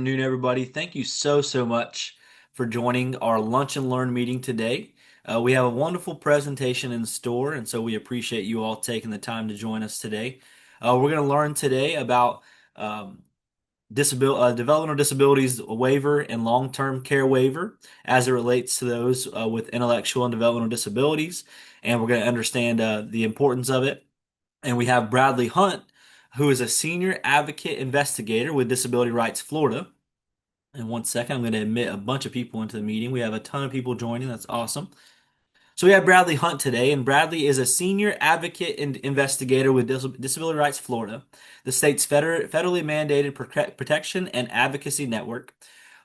afternoon, everybody. Thank you so much for joining our Lunch and Learn meeting today. We have a wonderful presentation in store, and so we appreciate you all taking the time to join us today. We're going to learn today about um, Developmental Disabilities Waiver and Long-Term Care Waiver as it relates to those with intellectual and developmental disabilities, and we're going to understand the importance of it. And we have Bradley Hunt, who is a senior advocate investigator with Disability Rights Florida. In one second, I'm going to admit a bunch of people into the meeting. We have a ton of people joining. That's awesome. So we have Bradley Hunt today, and Bradley is a senior advocate and investigator with Disability Rights Florida, the state's federally mandated Protection and Advocacy Network.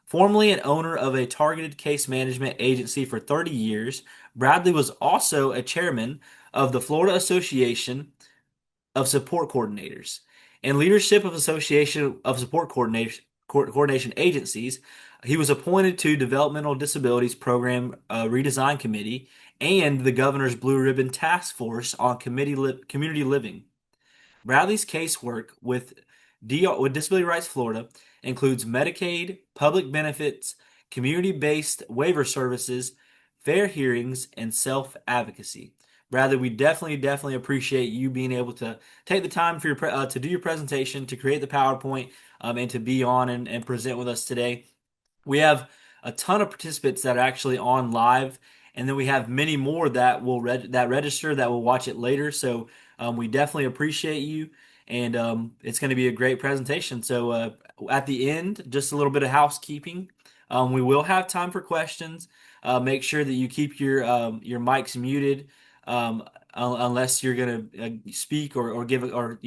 Formerly an owner of a targeted case management agency for 30 years, Bradley was also a chairman of the Florida Association of Support Coordinators and leadership of Association of Support Coordination Agencies. He was appointed to Developmental Disabilities Program Redesign Committee and the Governor's Blue Ribbon Task Force on Community Living. Bradley's casework with Disability Rights Florida includes Medicaid, public benefits, community-based waiver services, fair hearings, and self-advocacy. Bradley, we definitely appreciate you being able to take the time for to do your presentation, to create the PowerPoint, and to be on and present with us today. We have a ton of participants that are actually on live, and then we have many more that will register that will watch it later. So we definitely appreciate you, and it's going to be a great presentation. So at the end, just a little bit of housekeeping. We will have time for questions. Make sure that you keep your mics muted. Unless you're going to speak or give or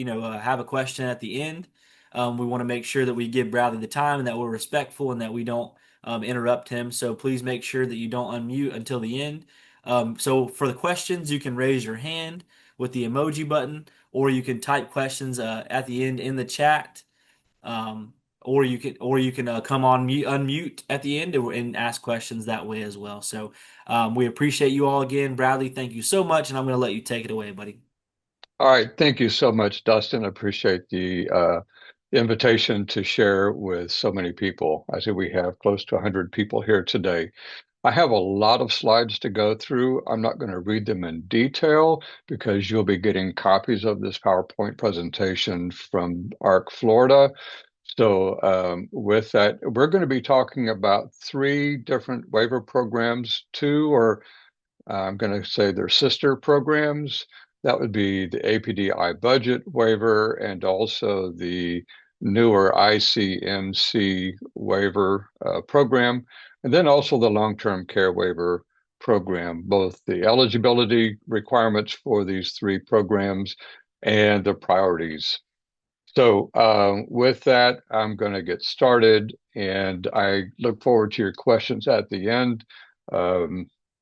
have a question at the end. We want to make sure that we give Bradley the time and that we're respectful and that we don't interrupt him. So please make sure that you don't unmute until the end. So for the questions, you can raise your hand with the emoji button, or you can type questions at the end in the chat. Um, or you can come on mute, unmute at the end and ask questions that way as well. So we appreciate you all again, Bradley. Thank you so much, and I'm going to let you take it away, buddy. All right. Thank you so much, Dustin. I appreciate the invitation to share with so many people. I see we have close to 100 people here today. I have a lot of slides to go through. I'm not going to read them in detail because you'll be getting copies of this PowerPoint presentation from ARC Florida. So with that, we're going to be talking about three different waiver programs. Two are, I'm going to say they're sister programs. That would be the APDI budget waiver and also the newer ICMC waiver program, and then also the long-term care waiver program, both the eligibility requirements for these three programs and the priorities. So with that, I'm going to get started, and I look forward to your questions at the end.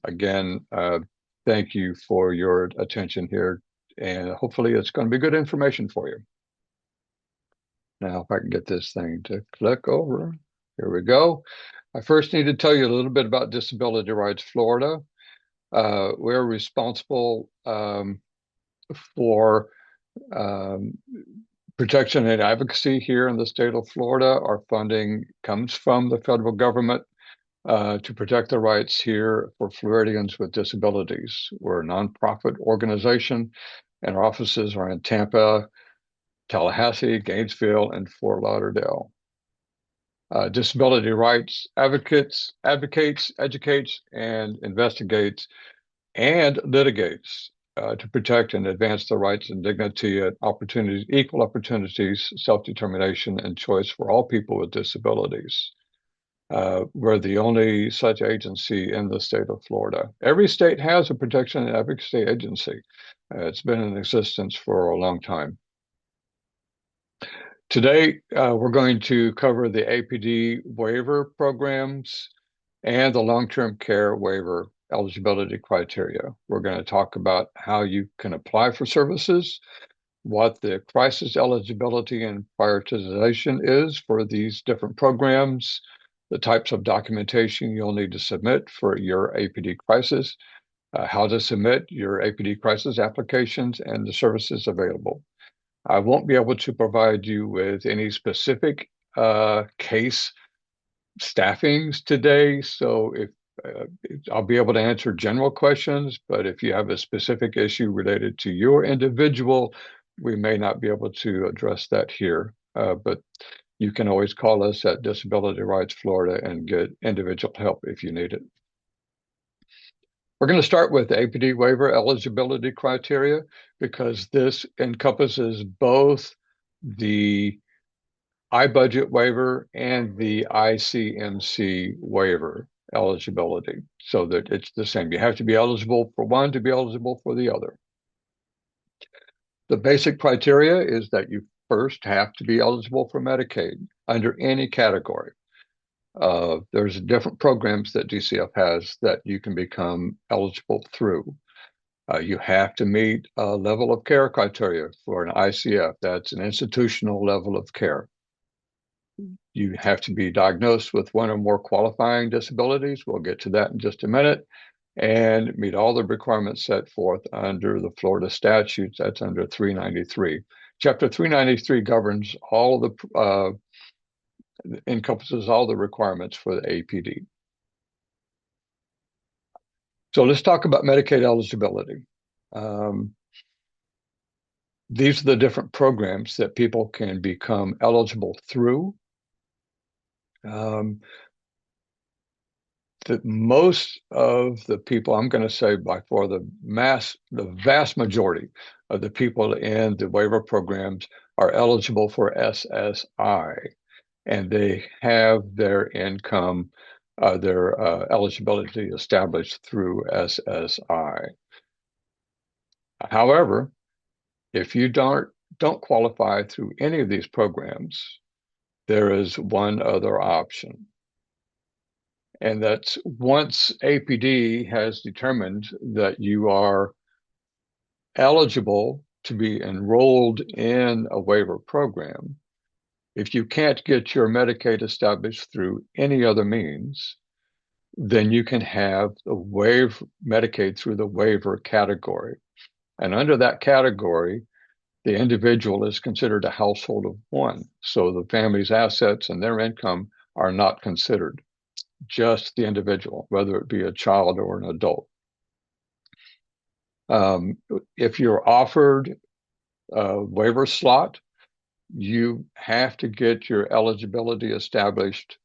Again, thank you for your attention here, and hopefully it's going to be good information for you. Now, if I can get this thing to click over, here we go. I first need to tell you a little bit about Disability Rights Florida. We're responsible for protection and advocacy here in the state of Florida. Our funding comes from the federal government to protect the rights here for Floridians with disabilities. We're a nonprofit organization, and our offices are in Tampa, Tallahassee, Gainesville, and Fort Lauderdale. Disability rights advocates, educates, and investigates and litigates to protect and advance the rights and dignity and opportunities, equal opportunities, self-determination, and choice for all people with disabilities. We're the only such agency in the state of Florida. Every state has a protection and advocacy agency. It's been in existence for a long time. Today, we're going to cover the APD waiver programs and the long-term care waiver eligibility criteria. We're going to talk about how you can apply for services, what the crisis eligibility and prioritization is for these different programs, the types of documentation you'll need to submit for your APD crisis, how to submit your APD crisis applications, and the services available. I won't be able to provide you with any specific case staffings today. So if I'll be able to answer general questions, but if you have a specific issue related to your individual, we may not be able to address that here. But you can always call us at Disability Rights Florida and get individual help if you need it. We're going to start with the APD waiver eligibility criteria because this encompasses both the iBudget waiver and the ICMC waiver eligibility so that it's the same. You have to be eligible for one to be eligible for the other. The basic criteria is that you first have to be eligible for Medicaid under any category. There's different programs that DCF has that you can become eligible through. You have to meet a level of care criteria for an ICF. That's an institutional level of care. You have to be diagnosed with one or more qualifying disabilities. We'll get to that in just a minute. And meet all the requirements set forth under the Florida statutes. That's under 393. Chapter 393 governs all the encompasses all the requirements for the APD. So let's talk about Medicaid eligibility. These are the different programs that people can become eligible through. That most of the people, I'm going to say by far the vast majority of the people in the waiver programs are eligible for SSI, and they have their income, their eligibility established through SSI. However, if you don't qualify through any of these programs, there is one other option. And that's once APD has determined that you are eligible to be enrolled in a waiver program, if you can't get your Medicaid established through any other means, then you can have the waive Medicaid through the waiver category. And under that category, the individual is considered a household of one. So the family's assets and their income are not considered, just the individual, whether it be a child or an adult. If you're offered a waiver slot, you have to get your eligibility established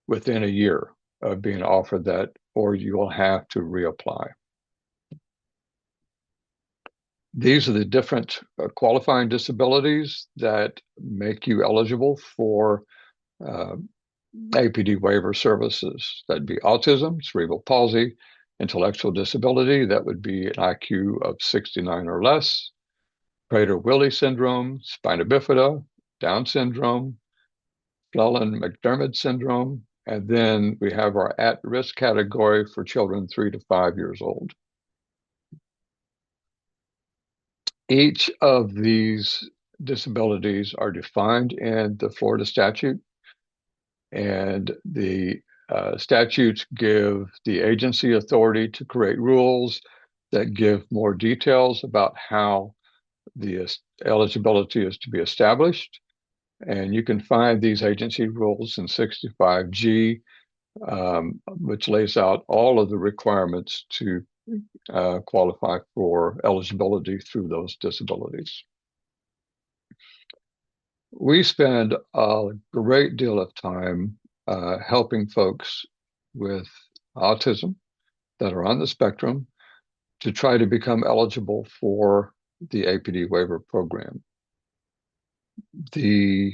within a year of being offered that, or you will have to reapply. These are the different qualifying disabilities that make you eligible for APD waiver services. That'd be autism, cerebral palsy, intellectual disability. That would be an IQ of 69 or less, Prader-Willi syndrome, spina bifida, Down syndrome, Phelan-McDermid syndrome, and then we have our at-risk category for children 3 to 5 years old. Each of these disabilities are defined in the Florida statute, and the statutes give the agency authority to create rules that give more details about how the eligibility is to be established. And you can find these agency rules in 65G, which lays out all of the requirements to qualify for eligibility through those disabilities. We spend a great deal of time helping folks with autism that are on the spectrum to try to become eligible for the APD waiver program. The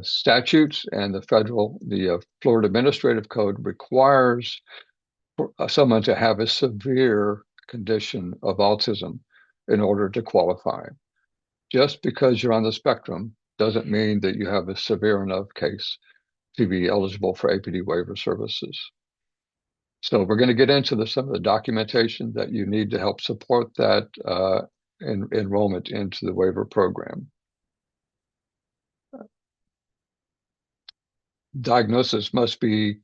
statutes and the Florida Administrative Code requires someone to have a severe condition of autism in order to qualify. Just because you're on the spectrum doesn't mean that you have a severe enough case to be eligible for APD waiver services. So we're going to get into some of the documentation that you need to help support that enrollment into the waiver program. Diagnosis must be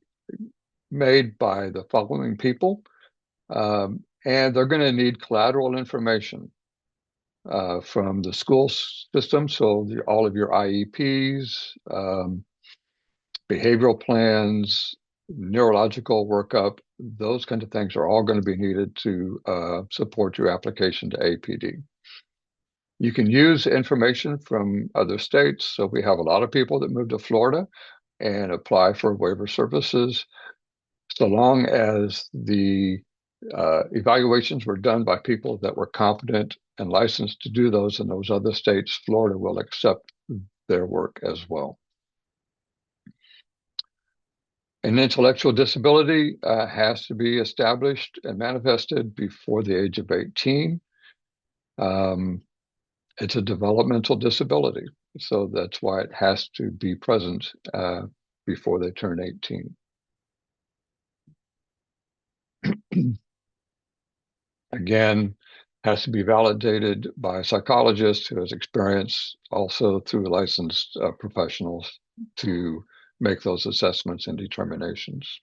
made by the following people, and they're going to need collateral information from the school system, so all of your IEPs, behavioral plans, neurological workup, those kinds of things are all going to be needed to support your application to APD. You can use information from other states. So we have a lot of people that move to Florida and apply for waiver services. So long as the evaluations were done by people that were competent and licensed to do those in those other states, Florida will accept their work as well. An intellectual disability has to be established and manifested before the age of 18. It's a developmental disability, so that's why it has to be present before they turn 18. Again, has to be validated by a psychologist who has experience, also through licensed professionals to make those assessments and determinations.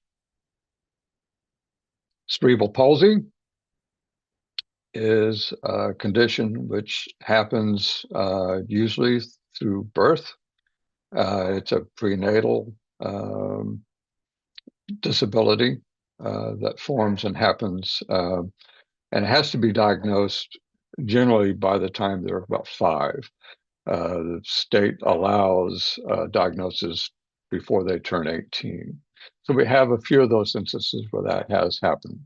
Cerebral palsy is a condition which happens usually through birth. It's a prenatal disability that forms and happens, and it has to be diagnosed generally by the time they're about 5. The state allows diagnosis before they turn 18. So we have a few of those instances where that has happened.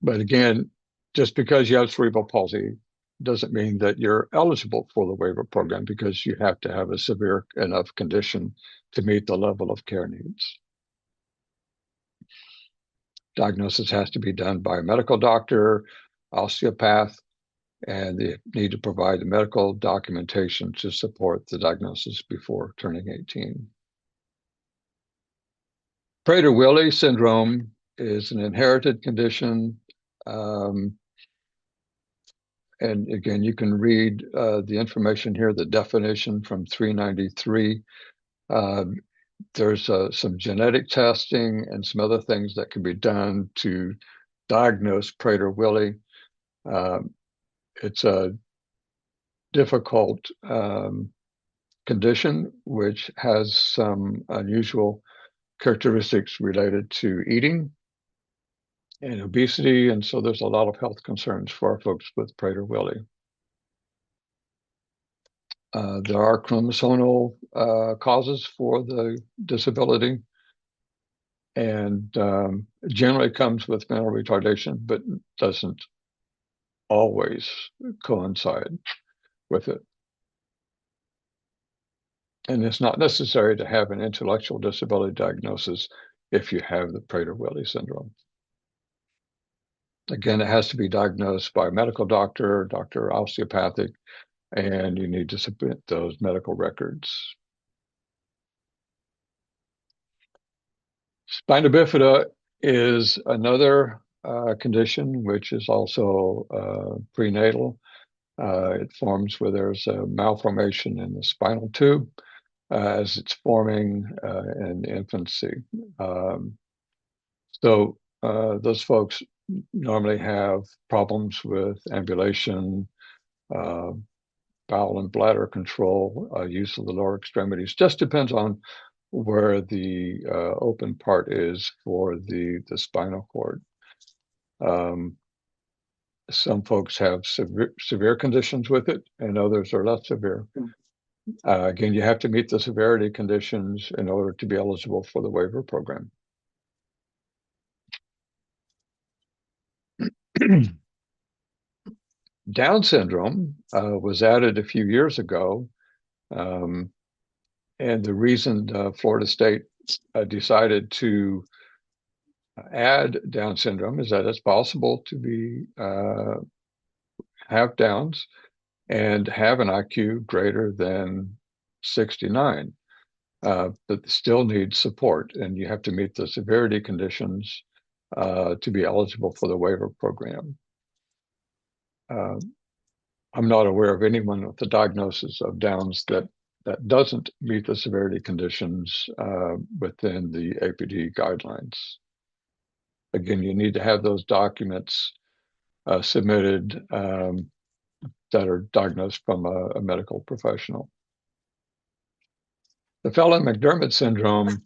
But again, just because you have cerebral palsy doesn't mean that you're eligible for the waiver program, because you have to have a severe enough condition to meet the level of care needs. Diagnosis has to be done by a medical doctor, osteopath, and they need to provide the medical documentation to support the diagnosis before turning 18. Prader-Willi syndrome is an inherited condition. And again, you can read the information here, the definition from 393. There's some genetic testing and some other things that can be done to diagnose Prader-Willi. It's a difficult condition which has some unusual characteristics related to eating and obesity, and so there's a lot of health concerns for our folks with Prader-Willi. There are chromosomal causes for the disability, and generally comes with mental retardation, but doesn't always coincide with it. And it's not necessary to have an intellectual disability diagnosis if you have the Prader-Willi syndrome. Again, it has to be diagnosed by a medical doctor, osteopathic, and you need to submit those medical records. Spina bifida is another condition which is also prenatal. It forms where there's a malformation in the spinal tube as it's forming in infancy. So those folks normally have problems with ambulation, bowel and bladder control, use of the lower extremities. Just depends on where the open part is for the spinal cord. Some folks have severe conditions with it, and others are less severe. Again, you have to meet the severity conditions in order to be eligible for the waiver program. Down syndrome was added a few years ago, and the reason Florida State decided to add Down syndrome is that it's possible to be have Downs and have an IQ greater than 69, but still need support, and you have to meet the severity conditions to be eligible for the waiver program. I'm not aware of anyone with the diagnosis of Downs that doesn't meet the severity conditions within the APD guidelines. Again, you need to have those documents submitted that are diagnosed from a medical professional. The Phelan-McDermott syndrome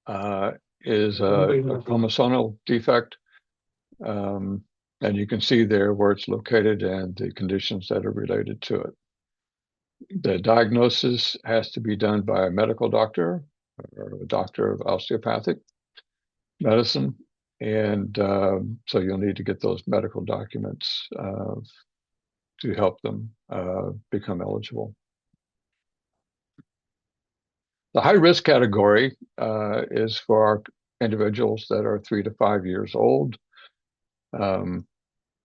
uh, is a chromosomal defect, um, and you can see there where it's located and the conditions that are related to it. The diagnosis has to be done by a medical doctor or a doctor of osteopathic medicine, and so you'll need to get those medical documents to help them become eligible. The high risk category is for our individuals that are 3 to 5 years old. Um,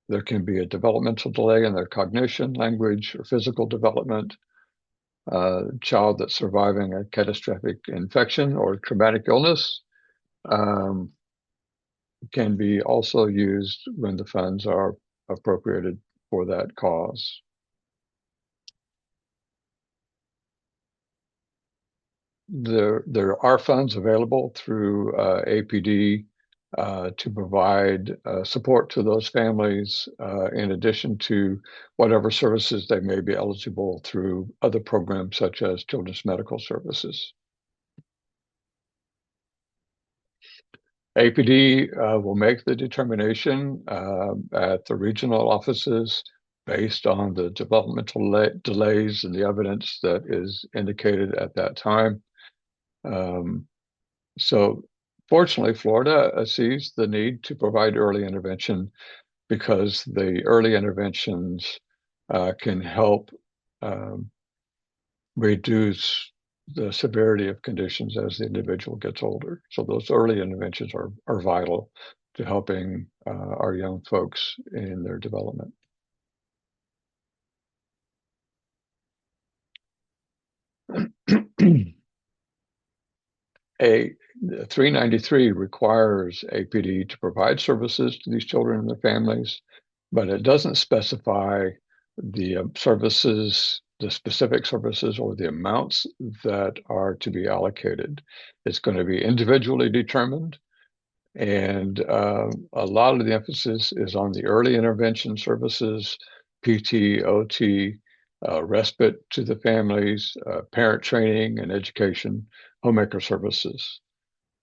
there can be a developmental delay in their cognition, language, or physical development. Child that's surviving a catastrophic infection or traumatic illness um, can be also used when the funds are appropriated for that cause. There are funds available through APD to provide support to those families in addition to whatever services they may be eligible through other programs such as Children's Medical Services. APD will make the determination at the regional offices based on the developmental delays and the evidence that is indicated at that time. So fortunately, Florida sees the need to provide early intervention because the early interventions can help um, reduce the severity of conditions as the individual gets older. So those early interventions are vital to helping our young folks in their development. A 393 requires APD to provide services to these children and their families, but it doesn't specify the services, the specific services, or the amounts that are to be allocated. It's going to be individually determined, and a lot of the emphasis is on the early intervention services, PT, OT, respite to the families, parent training and education, homemaker services.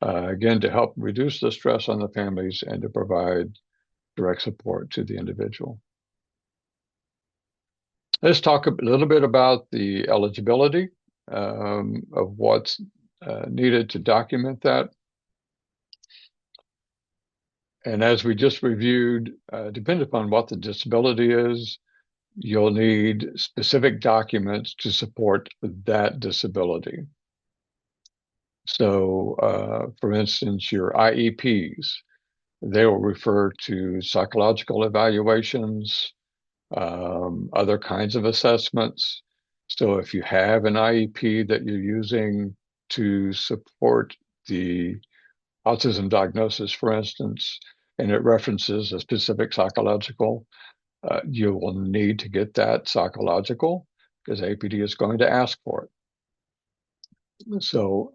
Again, to help reduce the stress on the families and to provide direct support to the individual. Let's talk a little bit about the eligibility of what's needed to document that. And as we just reviewed, depending upon what the disability is, you'll need specific documents to support that disability. So, for instance, your IEPs, they will refer to psychological evaluations, other kinds of assessments. So if you have an IEP that you're using to support the autism diagnosis, for instance, and it references a specific psychological, you will need to get that psychological because APD is going to ask for it. So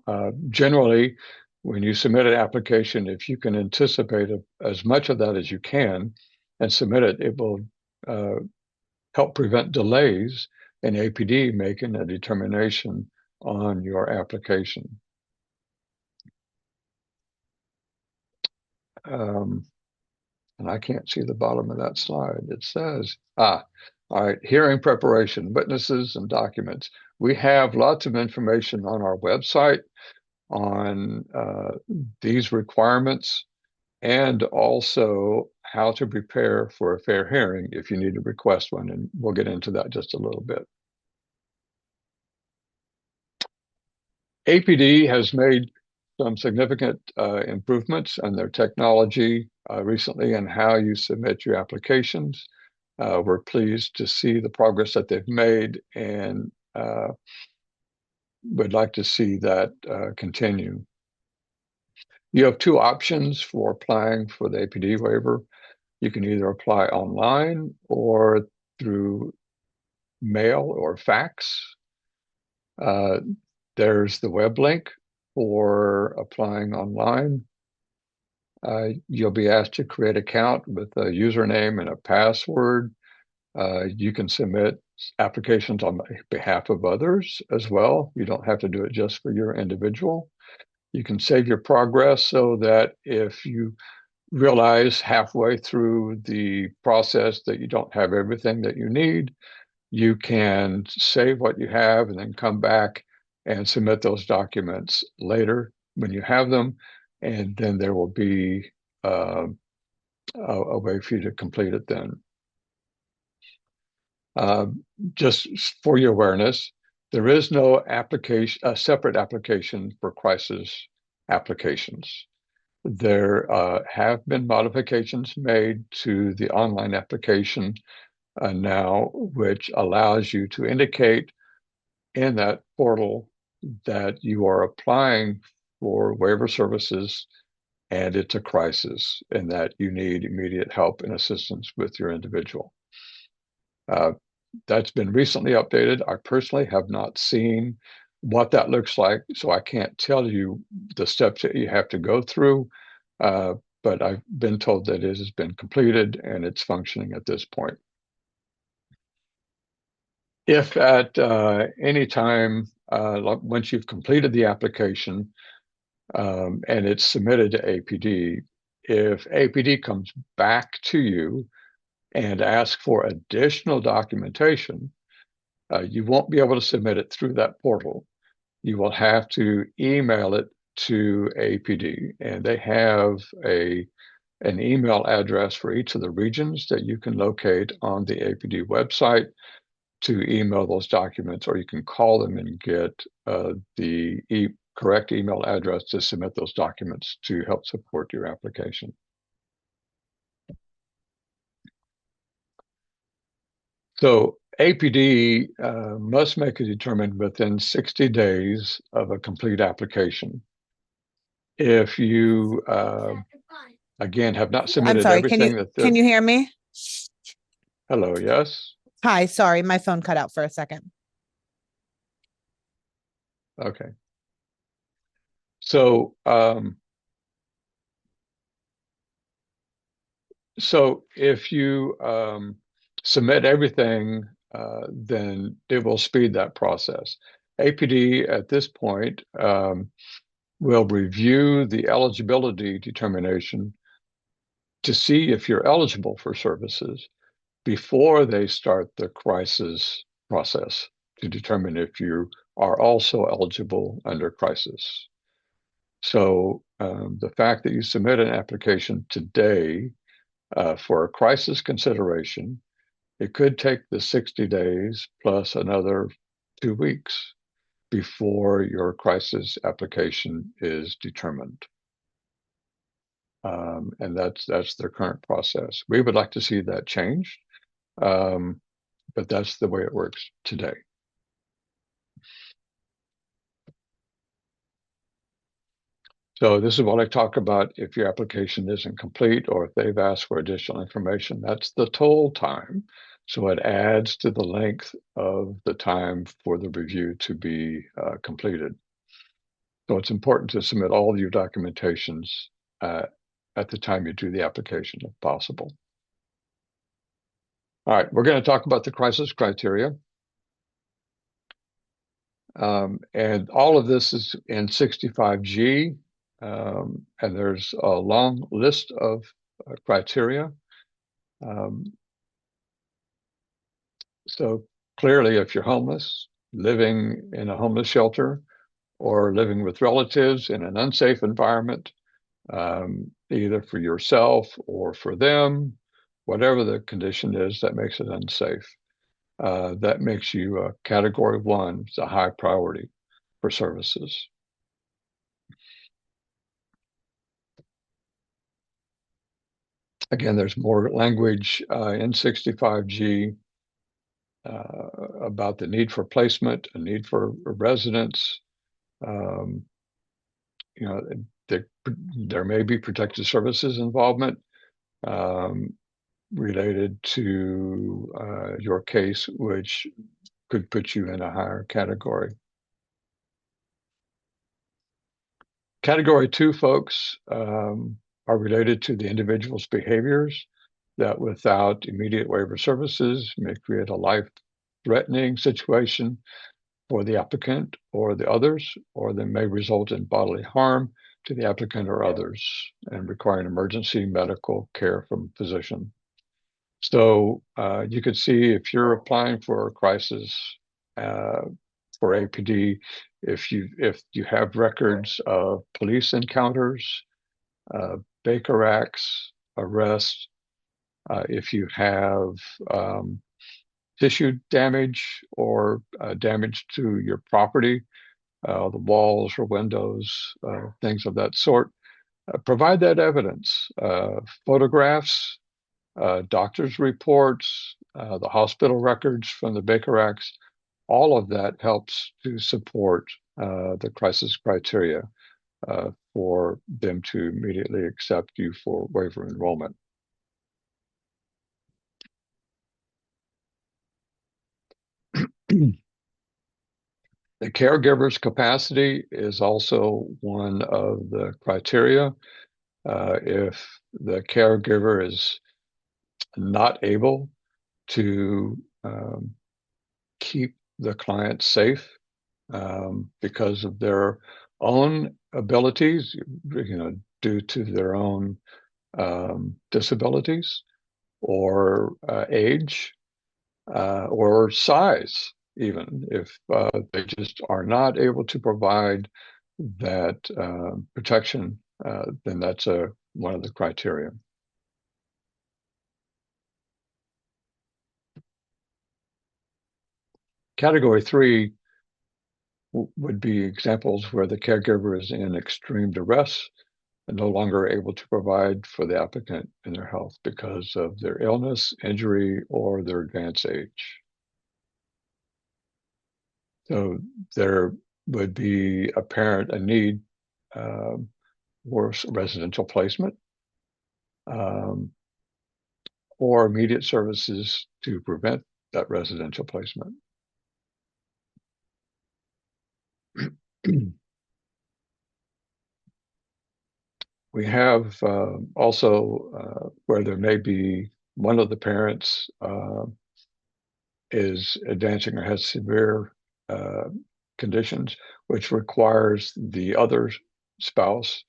generally, when you submit an application, if you can anticipate as much of that as you can and submit it, it will help prevent delays in APD making a determination on your application. And I can't see the bottom of that slide. It says, all right, hearing preparation, witnesses and documents. We have lots of information on our website on these requirements and also how to prepare for a fair hearing if you need to request one. And we'll get into that just a little bit. APD has made some significant improvements in their technology recently and how you submit your applications. We're pleased to see the progress that they've made and would like to see that continue. You have two options for applying for the APD waiver. You can either apply online or through mail or fax. There's the web link for applying online. You'll be asked to create an account with a username and a password. You can submit applications on behalf of others as well. You don't have to do it just for your individual. You can save your progress so that if you realize halfway through the process that you don't have everything that you need, you can save what you have and then come back and submit those documents later when you have them. And then there will be uh, a way for you to complete it then. Uh, just for your awareness, there is no application, a separate application for crisis applications. There have been modifications made to the online application now, which allows you to indicate in that portal that you are applying for waiver services and it's a crisis and that you need immediate help and assistance with your individual. Uh, that's been recently updated. I personally have not seen what that looks like, so I can't tell you the steps that you have to go through. Uh, but I've been told that it has been completed and it's functioning at this point. If at any time, once you've completed the application and it's submitted to APD, if APD comes back to you and asks for additional documentation, you won't be able to submit it through that portal. You will have to email it to APD, and they have an email address for each of the regions that you can locate on the APD website to email those documents, or you can call them and get the correct email address to submit those documents to help support your application. So APD must make a determination within 60 days of a complete application. If you, again, have not I'm submitted sorry. everything that Can you hear me? hello, yes? Hi, sorry, my phone cut out for a second. Okay. So, so if you submit everything, then it will speed that process. APD at this point will review the eligibility determination to see if you're eligible for services before they start the crisis process to determine if you are also eligible under crisis. So the fact that you submit an application today for a crisis consideration, it could take the 60 days plus another 2 weeks before your crisis application is determined. And that's their current process. We would like to see that change, but that's the way it works today. So this is what I talk about if your application isn't complete or if they've asked for additional information. That's the total time. So it adds to the length of the time for the review to be completed. So it's important to submit all of your documentations at the time you do the application, if possible. All right, we're going to talk about the crisis criteria. And all of this is in 65G, and there's a long list of criteria. So clearly, if you're homeless, living in a homeless shelter, or living with relatives in an unsafe environment, either for yourself or for them, whatever the condition is that makes it unsafe, that makes you a category 1, it's a high priority for services. Again, there's more language in 65G about the need for placement, a need for residence. You know, there may be protected services involvement related to your case, which could put you in a higher category. Category 2 folks are related to the individual's behaviors. that without immediate waiver services may create a life-threatening situation for the applicant or the others, or that may result in bodily harm to the applicant or others and requiring emergency medical care from a physician. So you could see if you're applying for a crisis for APD, if you have records of police encounters, Baker Acts, arrests, if you have tissue damage or damage to your property, the walls or windows, things of that sort, provide that evidence. Photographs, doctor's reports, the hospital records from the Baker Acts, all of that helps to support the crisis criteria for them to immediately accept you for waiver enrollment. The caregiver's capacity is also one of the criteria. If the caregiver is not able to keep the client safe because of their own abilities, due to their own disabilities or age or size, even if they just are not able to provide that protection, then that's one of the criteria. Category 3 would be examples where the caregiver is in extreme duress and no longer able to provide for the applicant in their health because of their illness, injury, or their advanced age. So there would be a need for residential placement or immediate services to prevent that residential placement. We have also where there may be one of the parents is advancing or has severe conditions, which requires the other spouse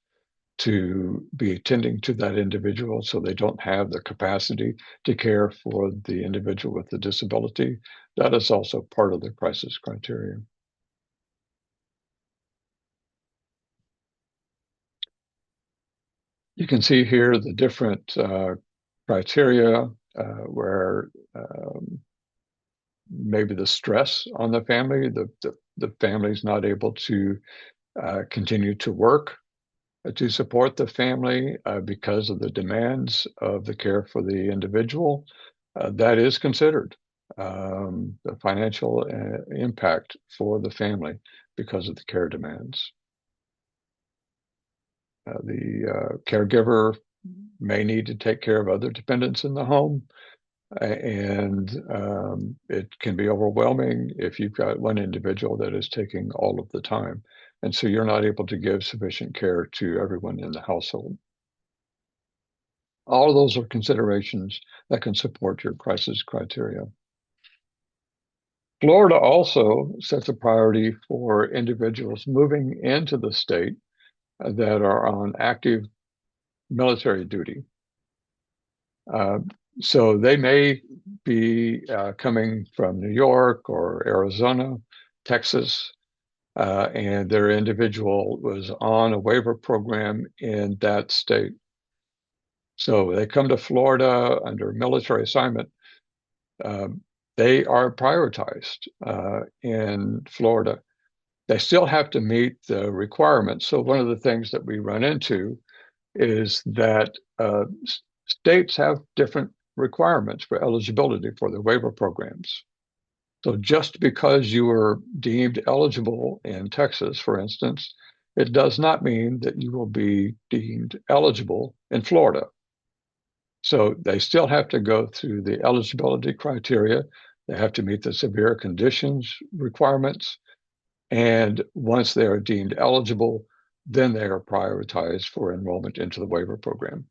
to be attending to that individual so they don't have the capacity to care for the individual with the disability. That is also part of the crisis criteria. You can see here the different criteria where maybe the stress on the family, the family's not able to continue to work to support the family because of the demands of the care for the individual. That is considered the financial impact for the family because of the care demands. The caregiver may need to take care of other dependents in the home, and it can be overwhelming if you've got one individual that is taking all of the time. And so you're not able to give sufficient care to everyone in the household. All of those are considerations that can support your crisis criteria. Florida also sets a priority for individuals moving into the state that are on active military duty. So they may be coming from New York or Arizona, Texas, and their individual was on a waiver program in that state. So they come to Florida under military assignment. They are prioritized in Florida. They still have to meet the requirements. So one of the things that we run into is that states have different requirements for eligibility for the waiver programs. So just because you were deemed eligible in Texas, for instance, it does not mean that you will be deemed eligible in Florida. So they still have to go through the eligibility criteria. They have to meet the severe conditions requirements. And once they are deemed eligible, then they are prioritized for enrollment into the waiver program.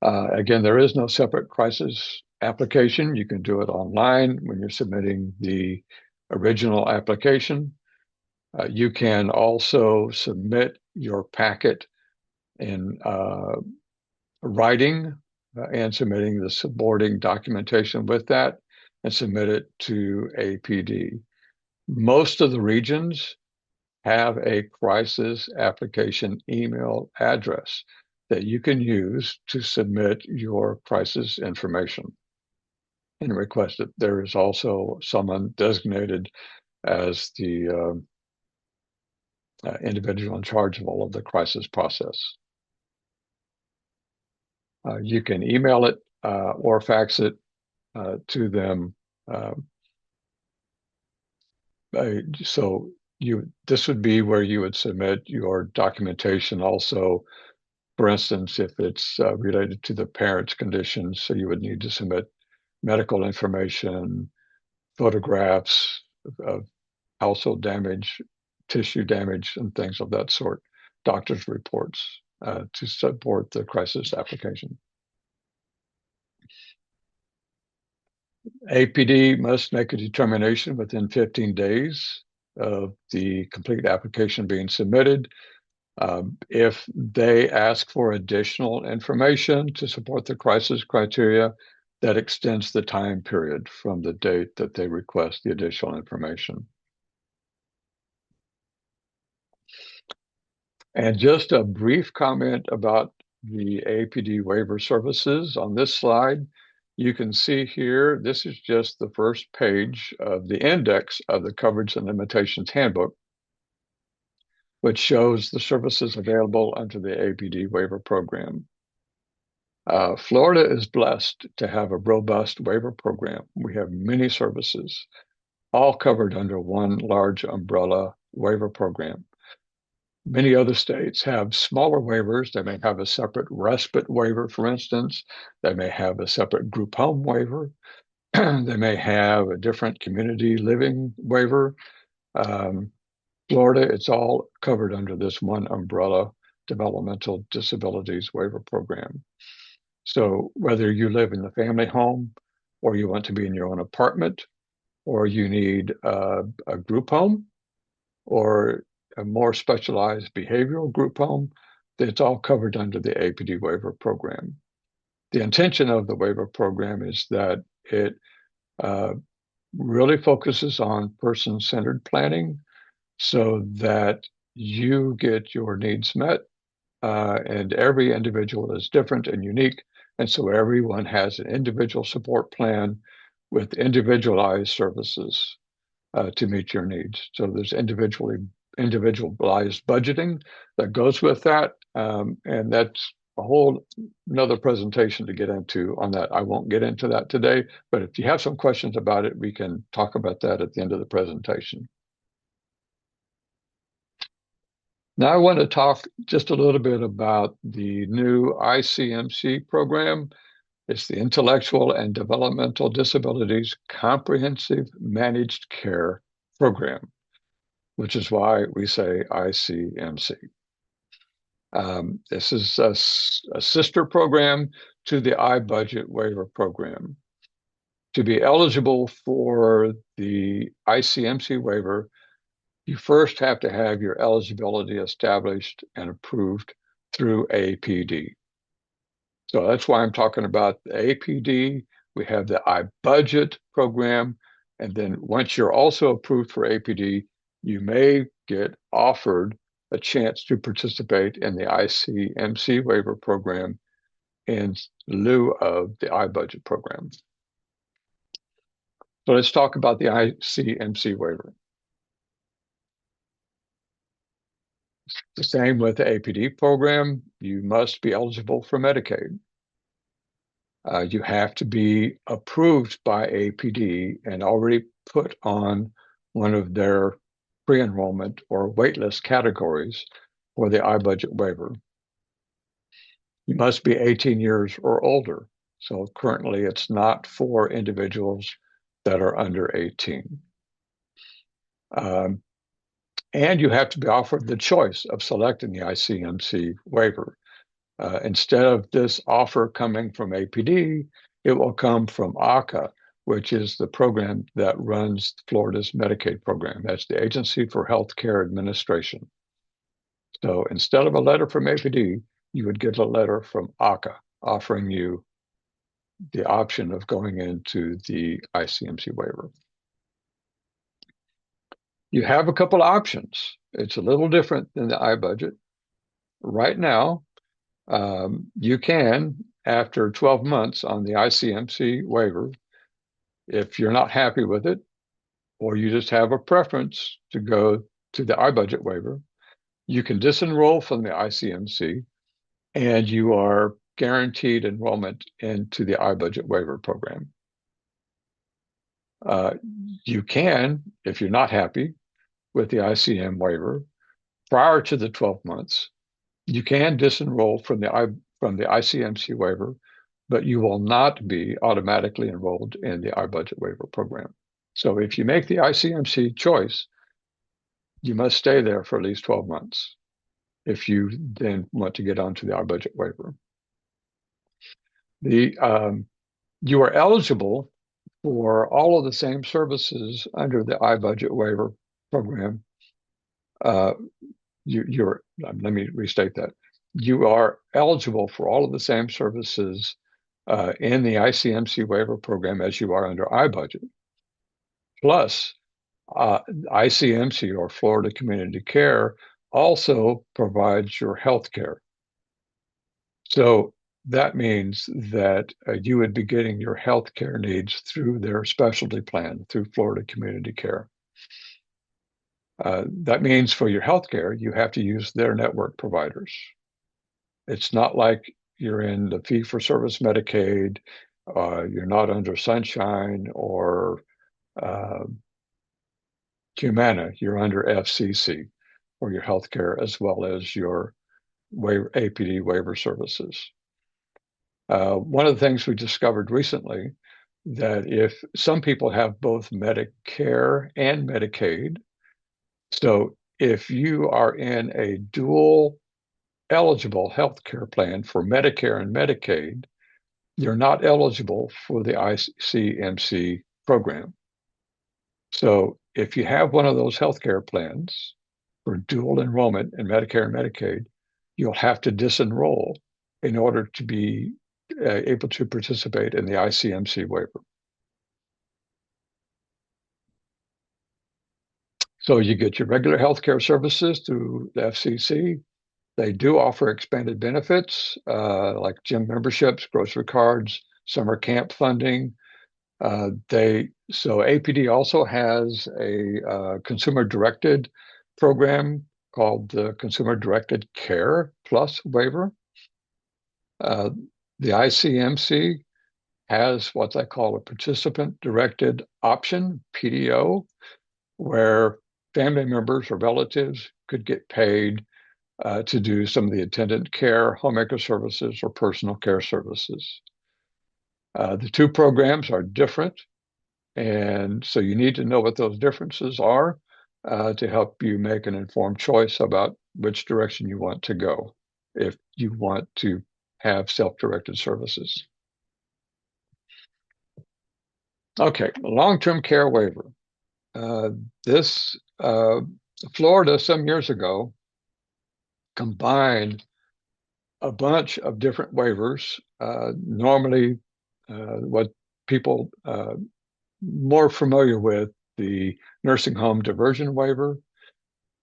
Again, there is no separate crisis application. You can do it online when you're submitting the original application. You can also submit your packet in writing and submitting the supporting documentation with that and submit it to APD. Most of the regions have a crisis application email address that you can use to submit your crisis information and request it. There is also someone designated as the individual in charge of all of the crisis process. You can email it or fax it to them. So this would be where you would submit your documentation also. For instance, if it's related to the parent's conditions, so you would need to submit medical information, photographs of household damage, tissue damage, and things of that sort, doctor's reports to support the crisis application. APD must make a determination within 15 days of the complete application being submitted. If they ask for additional information to support the crisis criteria, that extends the time period from the date that they request the additional information. And just a brief comment about the APD waiver services on this slide. You can see here, this is just the first page of the index of the Coverage and Limitations Handbook, which shows the services available under the APD waiver program. Florida is blessed to have a robust waiver program. We have many services, all covered under one large umbrella waiver program. Many other states have smaller waivers. They may have a separate respite waiver, for instance. They may have a separate group home waiver. They may have a different community living waiver. Florida, it's all covered under this one umbrella Developmental Disabilities Waiver Program. So whether you live in the family home or you want to be in your own apartment or you need a group home or a more specialized behavioral group home, it's all covered under the APD waiver program. The intention of the waiver program is that it really focuses on person-centered planning so that you get your needs met, and every individual is different and unique, and so everyone has an individual support plan with individualized services to meet your needs. So there's individualized budgeting that goes with that, and that's a whole another presentation to get into on that. I won't get into that today, but if you have some questions about it, we can talk about that at the end of the presentation. Now I want to talk just a little bit about the new ICMC program. It's the Intellectual and Developmental Disabilities Comprehensive Managed Care Program, which is why we say ICMC. This is a sister program to the iBudget waiver program. To be eligible for the ICMC waiver, you first have to have your eligibility established and approved through APD. So that's why I'm talking about the APD. We have the iBudget program. And then once you're also approved for APD, you may get offered a chance to participate in the ICMC waiver program in lieu of the iBudget program. So let's talk about the ICMC waiver. The same with the APD program. You must be eligible for Medicaid. You have to be approved by APD and already put on one of their pre-enrollment or waitlist categories for the iBudget waiver. You must be 18 years or older. So currently it's not for individuals that are under 18. And you have to be offered the choice of selecting the ICMC waiver. Instead of this offer coming from APD, it will come from ACA, which is the program that runs Florida's Medicaid program. That's the Agency for Healthcare Administration. So instead of a letter from APD, you would get a letter from ACA offering you the option of going into the ICMC waiver. You have a couple of options. It's a little different than the iBudget. Right now, you can, after 12 months on the ICMC waiver, if you're not happy with it, or you just have a preference to go to the iBudget waiver, you can disenroll from the ICMC and you are guaranteed enrollment into the iBudget waiver program. You can, if you're not happy with the ICM waiver, prior to the 12 months, you can disenroll from the ICMC waiver, but you will not be automatically enrolled in the iBudget waiver program. So if you make the ICMC choice, you must stay there for at least 12 months if you then want to get onto the iBudget waiver. You are eligible for all of the same services under the iBudget waiver program. Let me restate that. You are eligible for all of the same services in the ICMC waiver program as you are under iBudget. Plus, ICMC, or Florida Community Care, also provides your health care. So that means that you would be getting your health care needs through their specialty plan, through Florida Community Care. That means for your health care, you have to use their network providers. It's not like you're in the fee-for-service Medicaid, you're not under Sunshine or Humana, you're under FCC for your healthcare as well as your APD waiver services. One of the things we discovered recently that if some people have both Medicare and Medicaid, so if you are in a dual eligible healthcare plan for Medicare and Medicaid, you're not eligible for the ICMC program. So if you have one of those healthcare plans for dual enrollment in Medicare and Medicaid, you'll have to disenroll in order to be able to participate in the ICMC waiver. So you get your regular healthcare services through the FCC. They do offer expanded benefits like gym memberships, grocery cards, summer camp funding. So APD also has a consumer-directed program called the Consumer-Directed Care Plus waiver. The ICMC has what they call a participant-directed option, PDO, where family members or relatives could get paid to do some of the attendant care, homemaker services, or personal care services. The two programs are different, and so you need to know what those differences are to help you make an informed choice about which direction you want to go if you want to have self-directed services. Okay, long-term care waiver. Florida some years ago combined a bunch of different waivers. Normally, what people more familiar with, the nursing home diversion waiver,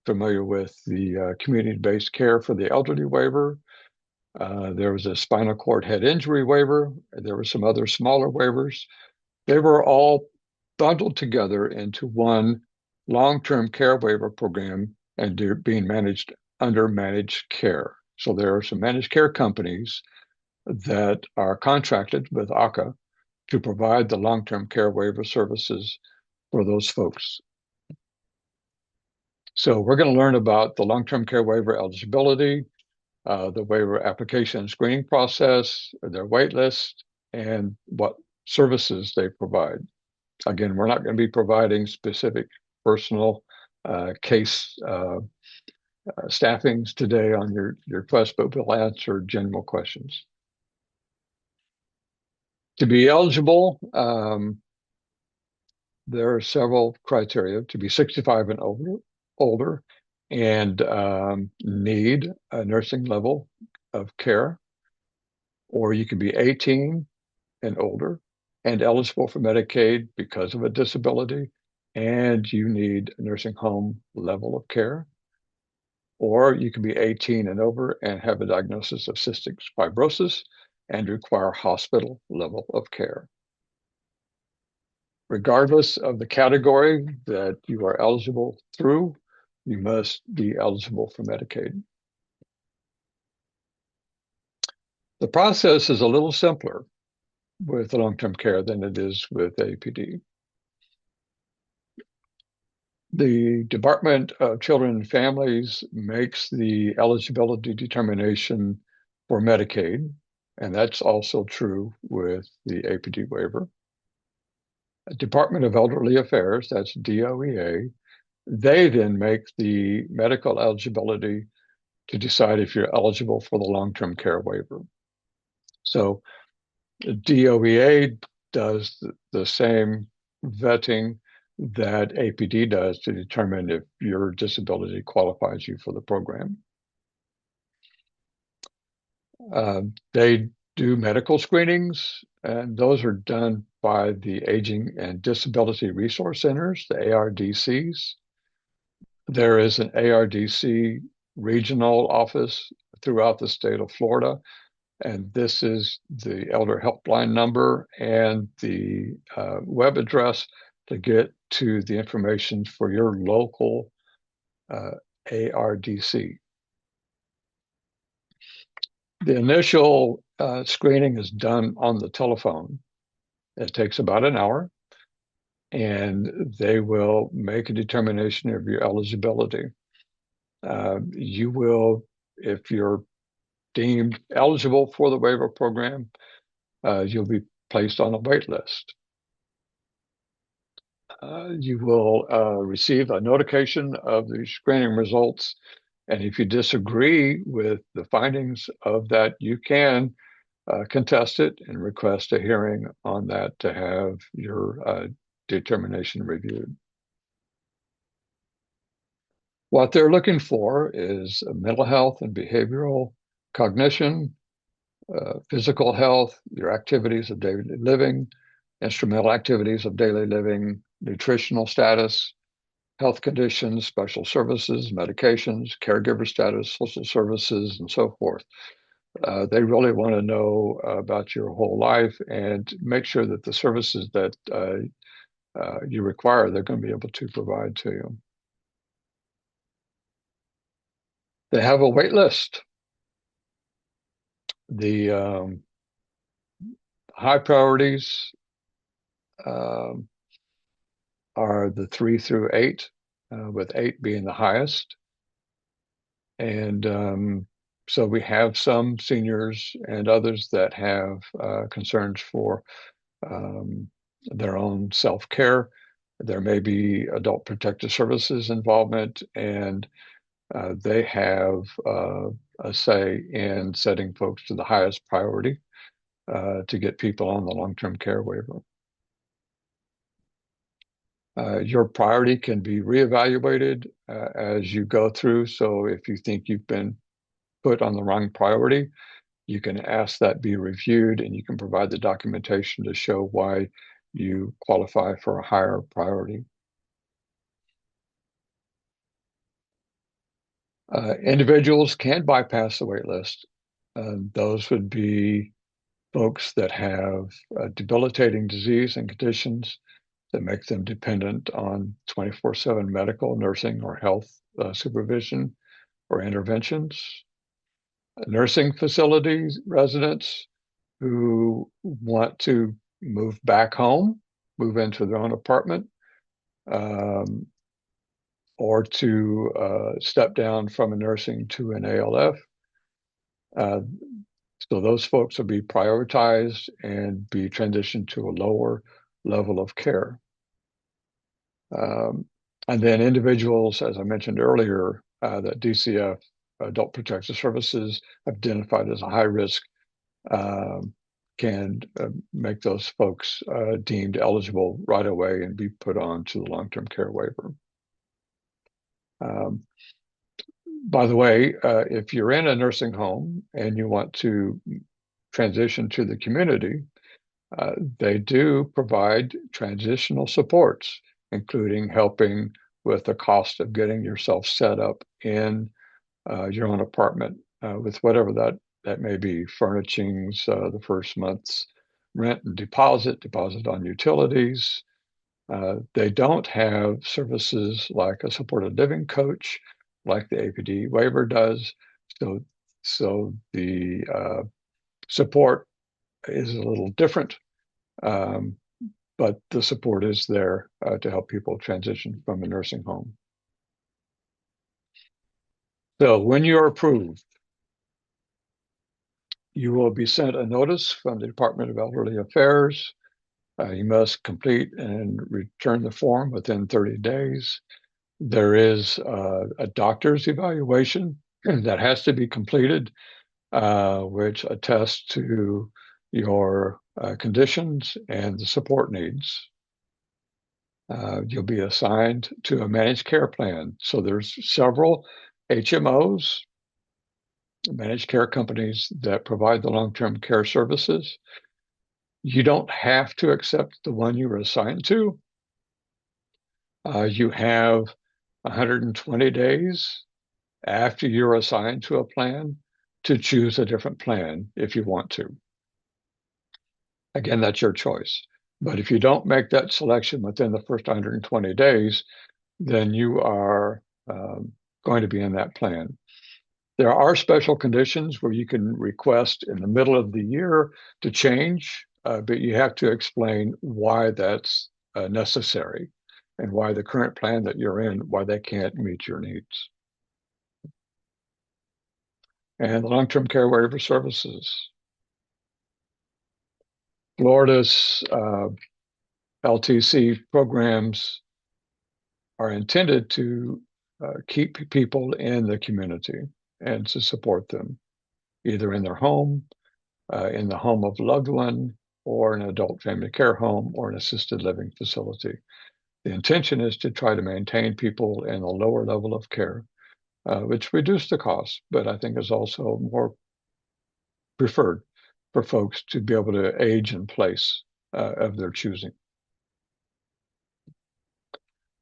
familiar with the community-based care for the elderly waiver. There was a spinal cord head injury waiver. There were some other smaller waivers. They were all bundled together into one long-term care waiver program and being managed under managed care. So there are some managed care companies that are contracted with ACA to provide the long-term care waiver services for those folks. So we're going to learn about the long-term care waiver eligibility, the waiver application and screening process, their wait list, and what services they provide. Again, we're not going to be providing specific personal case staffings today on your quest, but we'll answer general questions. To be eligible, there are several criteria. To be 65 and older and need a nursing level of care, or you can be 18 and older and eligible for Medicaid because of a disability, and you need a nursing home level of care, or you can be 18 and over and have a diagnosis of cystic fibrosis and require hospital level of care. Regardless of the category that you are eligible through, you must be eligible for Medicaid. The process is a little simpler with long-term care than it is with APD. The Department of Children and Families makes the eligibility determination for Medicaid, and that's also true with the APD waiver. Department of Elderly Affairs, that's DOEA, they then make the medical eligibility to decide if you're eligible for the long-term care waiver. So DOEA does the same vetting that APD does to determine if your disability qualifies you for the program. They do medical screenings, and those are done by the Aging and Disability Resource Centers, the ARDCs. There is an ARDC regional office throughout the state of Florida, and this is the Elder Helpline number and the web address to get to the information for your local ARDC. The initial screening is done on the telephone. It takes about an hour, and they will make a determination of your eligibility. You will, if you're deemed eligible for the waiver program, you'll be placed on a wait list. You will receive a notification of the screening results, and if you disagree with the findings of that, you can contest it and request a hearing on that to have your determination reviewed. What they're looking for is mental health and behavioral cognition, physical health, your activities of daily living, instrumental activities of daily living, nutritional status, health conditions, special services, medications, caregiver status, social services, and so forth. They really want to know about your whole life and make sure that the services that you require, they're going to be able to provide to you. They have a wait list. The high priorities are the 3 through 8, with 8 being the highest. And so we have some seniors and others that have concerns for their own self-care. There may be adult protective services involvement, and they have a say in setting folks to the highest priority to get people on the long-term care waiver. Your priority can be reevaluated as you go through. So if you think you've been put on the wrong priority, you can ask that be reviewed, and you can provide the documentation to show why you qualify for a higher priority. Individuals can bypass the wait list. Those would be folks that have debilitating disease and conditions that make them dependent on 24/7 medical, nursing, or health supervision or interventions. Nursing facilities residents who want to move back home, move into their own apartment, or to step down from a nursing to an ALF. So those folks will be prioritized and be transitioned to a lower level of care. And then individuals, as I mentioned earlier, that DCF, Adult Protective Services, identified as a high risk, can make those folks deemed eligible right away and be put on to the long-term care waiver. By the way, if you're in a nursing home and you want to transition to the community, they do provide transitional supports, including helping with the cost of getting yourself set up in your own apartment with whatever that may be, furnishings, the first month's rent and deposit on utilities. They don't have services like a supported living coach, like the APD waiver does. So the support is a little different, um, but the support is there to help people transition from a nursing home. So when you're approved, you will be sent a notice from the Department of Elderly Affairs. You must complete and return the form within 30 days. There is a doctor's evaluation that has to be completed, which attests to your conditions and the support needs. You'll be assigned to a managed care plan. So there's several HMOs, managed care companies, that provide the long-term care services. You don't have to accept the one you were assigned to. You have 120 days after you're assigned to a plan to choose a different plan if you want to. Again, that's your choice. But if you don't make that selection within the first 120 days, then you are going to be in that plan. There are special conditions where you can request in the middle of the year to change, but you have to explain why that's necessary and why the current plan that you're in, why they can't meet your needs. And the long-term care waiver services. Florida's LTC programs are intended to keep people in the community and to support them, either in their home, in the home of a loved one, or an adult family care home, or an assisted living facility. The intention is to try to maintain people in a lower level of care, which reduce the cost, but I think is also more preferred for folks to be able to age in place of their choosing.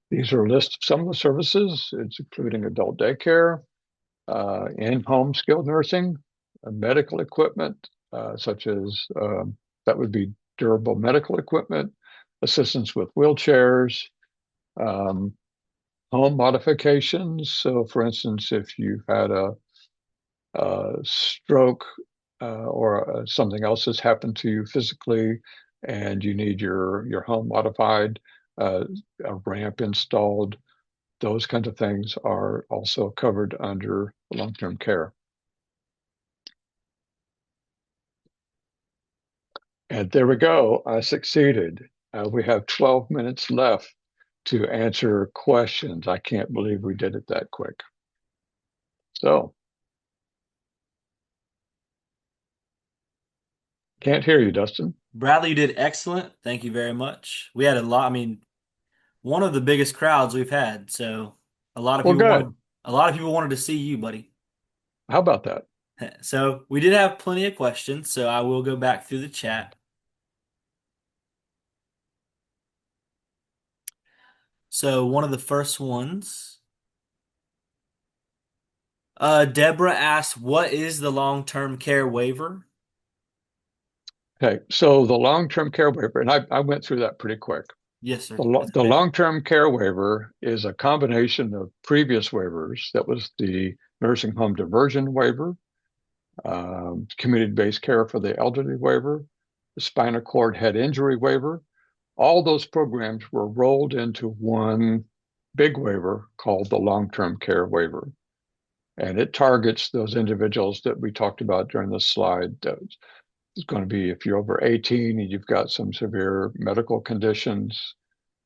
These are a list of some of the services. It's including adult daycare, in-home skilled nursing, medical equipment, such as that would be durable medical equipment, assistance with wheelchairs, home modifications. So, for instance, if you've had a stroke or something else has happened to you physically, and you need your home modified, a ramp installed, those kinds of things are also covered under long-term care. And there we go. I succeeded. We have 12 minutes left to answer questions. I can't believe we did it that quick. So, can't hear you, Dustin. Bradley, you did excellent. Thank you very much. We had a lot, I mean, one of the biggest crowds we've had, so Well, good. a lot of people wanted to see you, buddy. How about that? So we did have plenty of questions, so I will go back through the chat. So one of the first ones, Deborah asked, "What is the long-term care waiver?" Okay, so the long-term care waiver, and I went through that pretty quick. Yes, sir. The long-term care waiver is a combination of previous waivers. That was the nursing home diversion waiver, community-based care for the elderly waiver, the spinal cord head injury waiver. All those programs were rolled into one big waiver called the long-term care waiver. And it targets those individuals that we talked about during this slide. It's going to be if you're over 18 and you've got some severe medical conditions.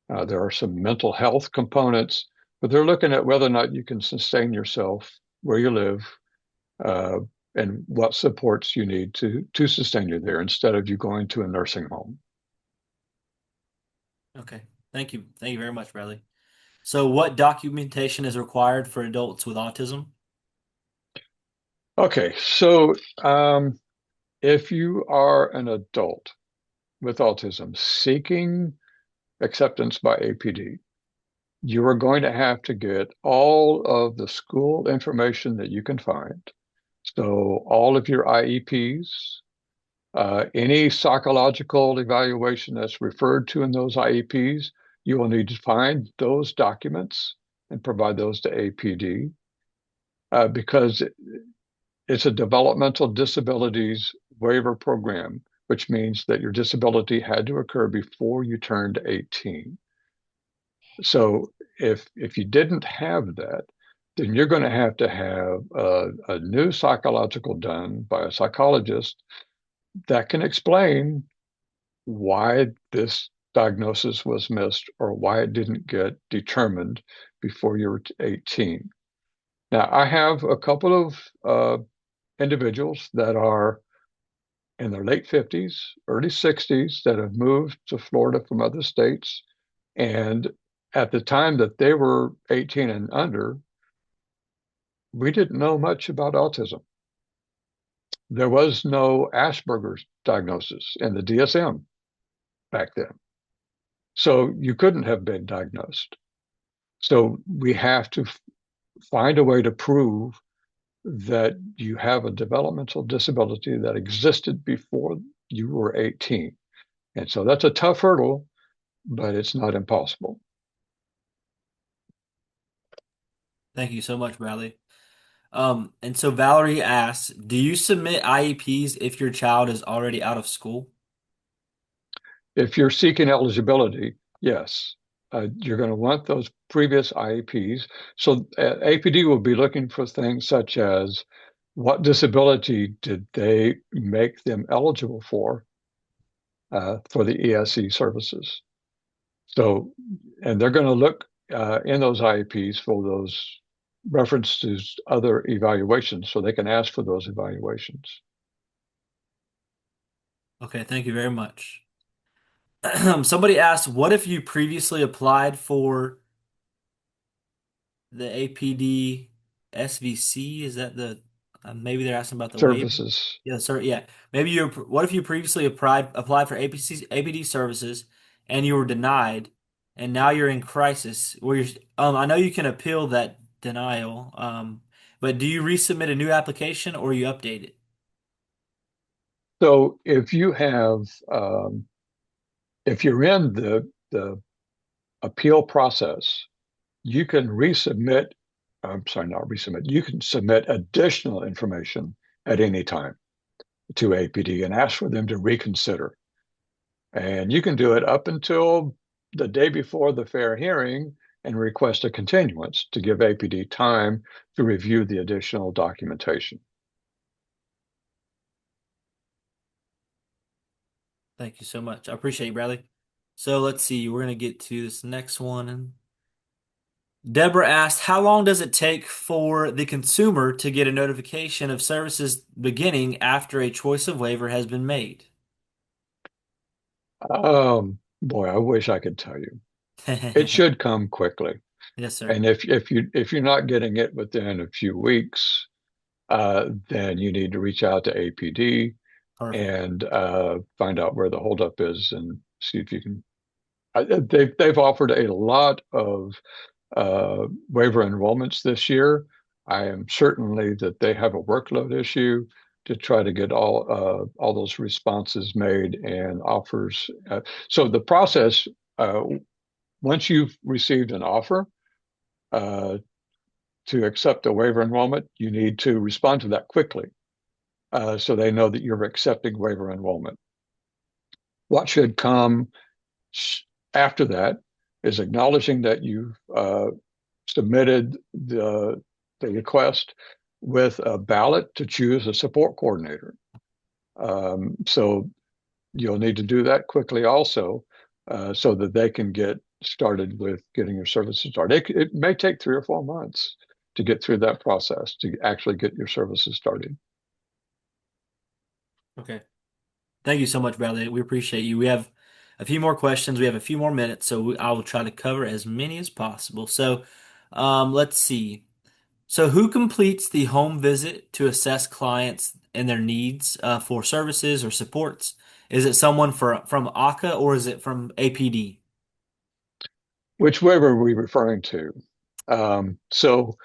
There are some mental health components. but they're looking at whether or not you can sustain yourself where you live, uh, and what supports you need to sustain you there instead of you going to a nursing home. Okay. Thank you. Thank you very much, Bradley. So, what documentation is required for adults with autism? Okay, so if you are an adult with autism seeking acceptance by APD, you are going to have to get all of the school information that you can find. So all of your IEPs, any psychological evaluation that's referred to in those IEPs, you will need to find those documents and provide those to APD, because it's a developmental disabilities waiver program, which means that your disability had to occur before you turned 18. So if you didn't have that, then you're going to have a new psychological done by a psychologist that can explain why this diagnosis was missed or why it didn't get determined before you were 18. Now, I have a couple of individuals that are in their late 50s, early 60s that have moved to Florida from other states. And at the time that they were 18 and under, we didn't know much about autism. There was no Asperger's diagnosis in the DSM back then. So you couldn't have been diagnosed. So we have to find a way to prove that you have a developmental disability that existed before you were 18. And so that's a tough hurdle, but it's not impossible. Thank you so much, Bradley. And so Valerie asks, do you submit IEPs if your child is already out of school? If you're seeking eligibility, yes, you're going to want those previous IEPs. So APD will be looking for things such as what disability did they make them eligible for the ESE services. So, and they're going to look in those IEPs for those references to other evaluations, so they can ask for those evaluations. Okay, thank you very much. Somebody asked, what if you previously applied for the APD SVC? Is that maybe they're asking about the waiver? Services. Yeah, sir. Yeah. What if you previously applied for APD services and you were denied and now you're in crisis where I know you can appeal that denial, but do you resubmit a new application or you update it? So if you're in the appeal process, you can resubmit. I'm sorry, not resubmit. You can submit additional information at any time to APD and ask for them to reconsider. And you can do it up until the day before the fair hearing and request a continuance to give APD time to review the additional documentation. Thank you so much. I appreciate you, Bradley. So let's see. We're gonna get to this next one. And Deborah asked, how long does it take for the consumer to get a notification of services beginning after a choice of waiver has been made? Boy, I wish I could tell you. It should come quickly. Yes, sir. And if you're not getting it within a few weeks, then you need to reach out to APD Perfect. and find out where the holdup is and see if you can. They've offered a lot of waiver enrollments this year. I am certainly that they have a workload issue to try to get all those responses made and offers. So the process, once you've received an offer uh, to accept a waiver enrollment, you need to respond to that quickly, so they know that you're accepting waiver enrollment. What should come after that is acknowledging that you've submitted the request with a ballot to choose a support coordinator. So you'll need to do that quickly also, so that they can get started with getting your services started. It may take 3 or 4 months to get through that process to actually get your services started. Okay. Thank you so much, Bradley. We appreciate you. We have a few more questions. We have a few more minutes, so I will try to cover as many as possible. So, let's see. So, who completes the home visit to assess clients and their needs for services or supports? Is it someone from ACA or is it from APD? Which waiver are we referring to? So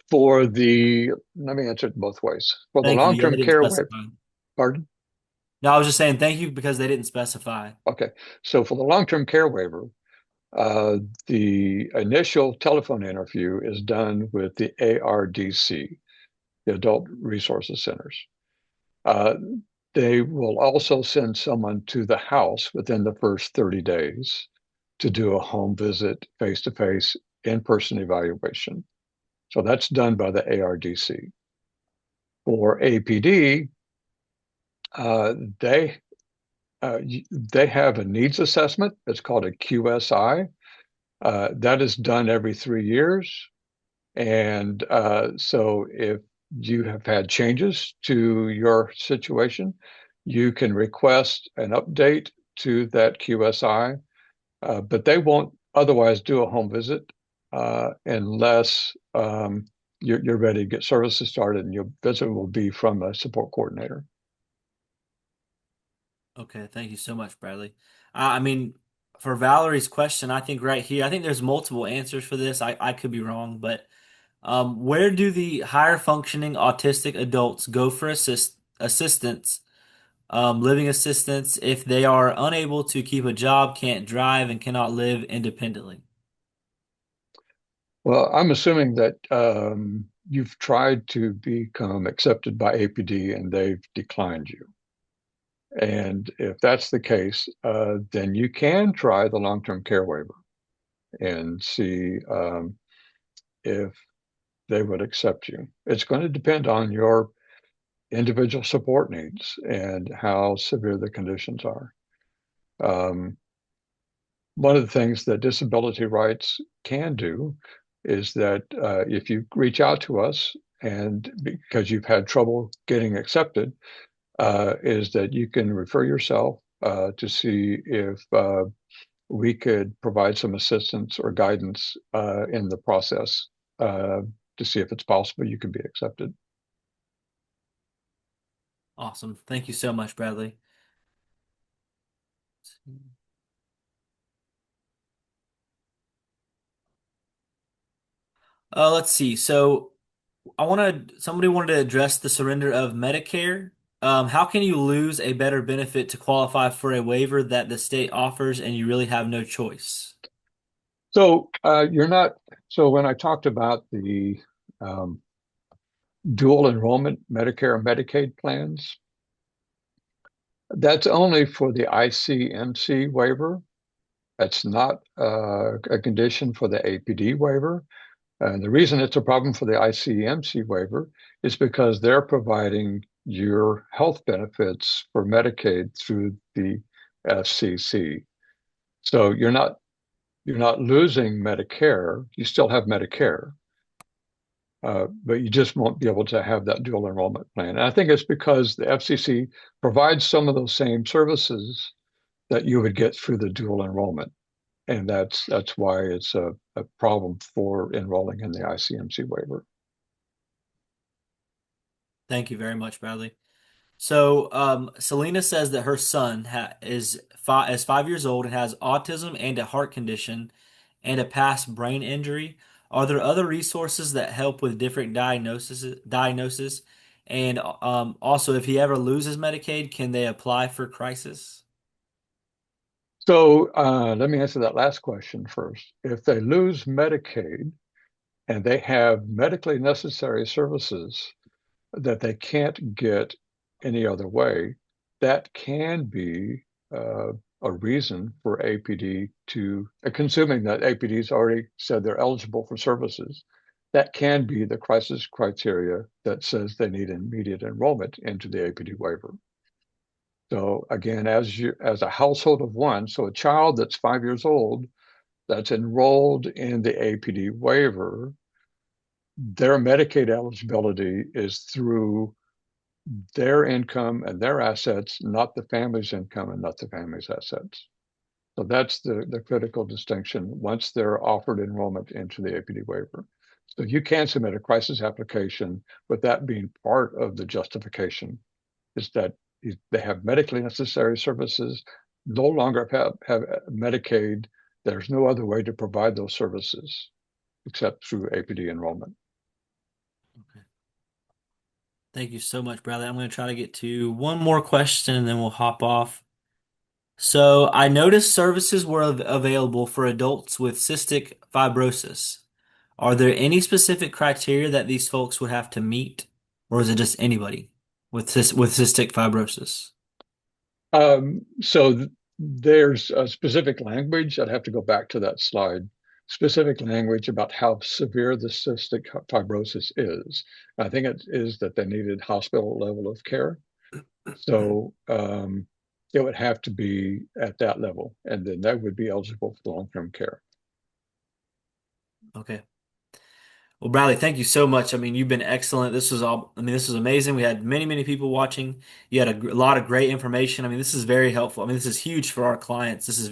for the, let me answer it both ways. For the Thank you. Yeah, they long-term didn't care waiver, specify. pardon? No, I was just saying thank you because they didn't specify. Okay. So for the long-term care waiver, uh, the initial telephone interview is done with the ARDC, the Adult Resources Centers. Uh, they will also send someone to the house within the first 30 days to do a home visit, face-to-face, in-person evaluation. So that's done by the ARDC. For APD, uh, they they have a needs assessment. It's called a QSI. That is done every 3 years. And so if you have had changes to your situation, you can request an update to that QSI, but they won't otherwise do a home visit unless you're ready to get services started, and your visit will be from a support coordinator. Okay, thank you so much, Bradley. I mean, for Valerie's question, I think right here, I think there's multiple answers for this. I could be wrong, but where do the higher functioning autistic adults go for assistance, living assistance, if they are unable to keep a job, can't drive, and cannot live independently? Well, I'm assuming that you've tried to become accepted by APD and they've declined you. And if that's the case, then you can try the long-term care waiver and see if they would accept you. It's going to depend on your individual support needs and how severe the conditions are. Um, One of the things that disability rights can do is that if you reach out to us and because you've had trouble getting accepted, is that you can refer yourself to see if we could provide some assistance or guidance in the process uh, to see if it's possible you could be accepted. Awesome. Thank you so much, Bradley. Let's see. So somebody wanted to address the surrender of Medicare. How can you lose a better benefit to qualify for a waiver that the state offers and you really have no choice? So you're not. So when I talked about the um, dual enrollment Medicare and Medicaid plans, that's only for the ICMC waiver. That's not a condition for the APD waiver. And the reason it's a problem for the ICMC waiver is because they're providing your health benefits for Medicaid through the FCC. So you're not losing Medicare. You still have Medicare, but you just won't be able to have that dual enrollment plan. And I think it's because the FCC provides some of those same services that you would get through the dual enrollment. And that's why it's a problem for enrolling in the ICMC waiver. Thank you very much, Bradley. So, Selena says that her son is 5 years old and has autism and a heart condition and a past brain injury. Are there other resources that help with different diagnosis? And also, if he ever loses Medicaid, can they apply for crisis? So let me answer that last question first. If they lose Medicaid and they have medically necessary services that they can't get any other way, that can be uh, a reason for APD to, consuming that APD's already said they're eligible for services, that can be the crisis criteria that says they need immediate enrollment into the APD waiver. So again, as a household of one, so a child that's 5 years old that's enrolled in the APD waiver, their Medicaid eligibility is through their income and their assets, not the family's income and not the family's assets. So that's the critical distinction once they're offered enrollment into the APD waiver. So you can submit a crisis application with that being part of the justification, is that they have medically necessary services, no longer have Medicaid. There's no other way to provide those services except through APD enrollment. Okay. Thank you so much, Bradley. I'm going to try to get to one more question and then we'll hop off. So I noticed services were available for adults with cystic fibrosis. Are there any specific criteria that these folks would have to meet, or is it just anybody with cystic fibrosis? So there's a specific language. I'd have to go back to that slide. Specific language about how severe the cystic fibrosis is. I think it is that they needed hospital level of care. So it would have to be at that level, and then that would be eligible for long-term care. Okay. Well, Bradley, thank you so much. I mean, you've been excellent. This was amazing. We had many, many people watching. You had a lot of great information. I mean, this is very helpful. I mean, this is huge for our clients. This is